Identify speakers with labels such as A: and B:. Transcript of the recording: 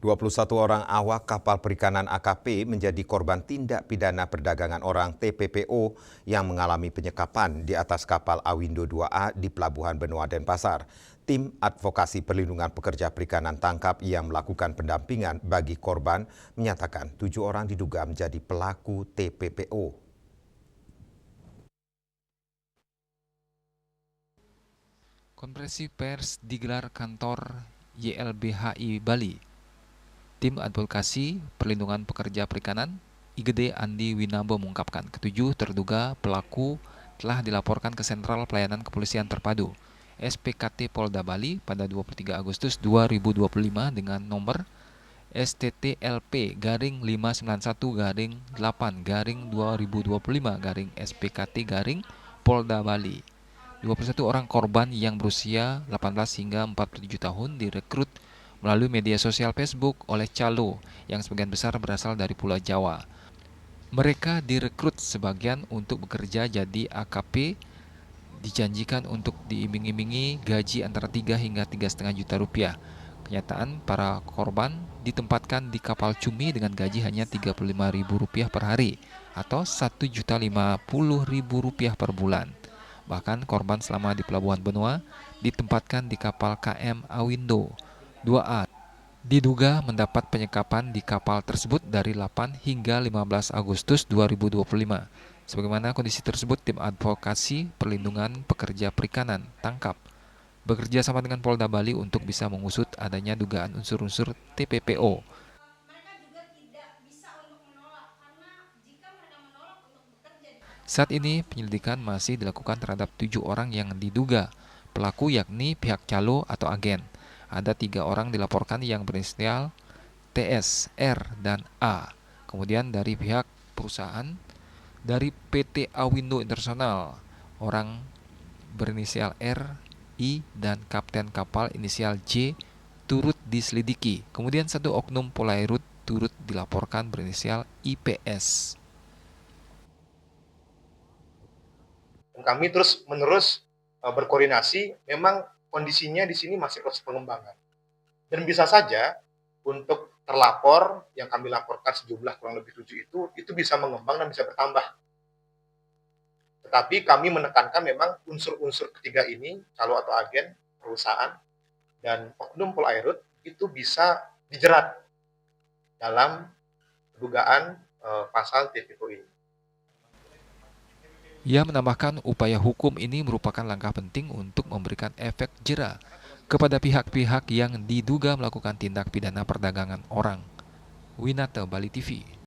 A: 21 orang awak kapal perikanan AKP menjadi korban tindak pidana perdagangan orang TPPO yang mengalami penyekapan di atas kapal Awindo 2A di Pelabuhan Benoa Denpasar. Tim Advokasi Perlindungan Pekerja Perikanan Tangkap yang melakukan pendampingan bagi korban menyatakan 7 orang diduga menjadi pelaku TPPO.
B: Konferensi pers digelar kantor YLBHI Bali. Tim Advokasi Perlindungan Pekerja Perikanan IGD Andi Winambo mengungkapkan ketujuh terduga pelaku telah dilaporkan ke Sentral Pelayanan Kepolisian Terpadu SPKT Polda Bali pada 23 Agustus 2025 dengan nomor STTLP-591-8-2025 Polda Bali. 21 orang korban yang berusia 18 hingga 47 tahun direkrut melalui media sosial Facebook oleh calo yang sebagian besar berasal dari Pulau Jawa. Mereka direkrut sebagian untuk bekerja jadi AKP, dijanjikan untuk diiming-imingi gaji antara 3 hingga 3,5 juta rupiah. Kenyataan para korban ditempatkan di kapal cumi dengan gaji hanya Rp35.000 per hari atau Rp1.050.000 per bulan. Bahkan korban selama di Pelabuhan Benoa ditempatkan di kapal KM Awindo 2A. Diduga mendapat penyekapan di kapal tersebut dari 8 hingga 15 Agustus 2025. Sebagaimana kondisi tersebut, tim advokasi perlindungan pekerja perikanan Tangkap bekerja sama dengan Polda Bali untuk bisa mengusut adanya dugaan unsur-unsur TPPO. Saat ini penyelidikan masih dilakukan terhadap 7 orang yang diduga pelaku, yakni pihak calo atau agen. Ada 3 orang dilaporkan yang berinisial TS, R, dan A. Kemudian dari pihak perusahaan, dari PT Awindo Internasional, orang berinisial R, I, dan kapten kapal inisial J turut diselidiki. Kemudian satu oknum Polairut turut dilaporkan berinisial IPS.
C: Kami terus-menerus berkoordinasi, memang kondisinya di sini masih proses pengembangan. Dan bisa saja untuk terlapor yang kami laporkan sejumlah kurang lebih 7 itu bisa mengembang dan bisa bertambah. Tetapi kami menekankan memang unsur-unsur ketiga ini, calo atau agen, perusahaan, dan oknum Polairut itu bisa dijerat dalam dugaan pasal TPPO ini.
B: Ia menambahkan upaya hukum ini merupakan langkah penting untuk memberikan efek jera kepada pihak-pihak yang diduga melakukan tindak pidana perdagangan orang. Winata, Bali TV.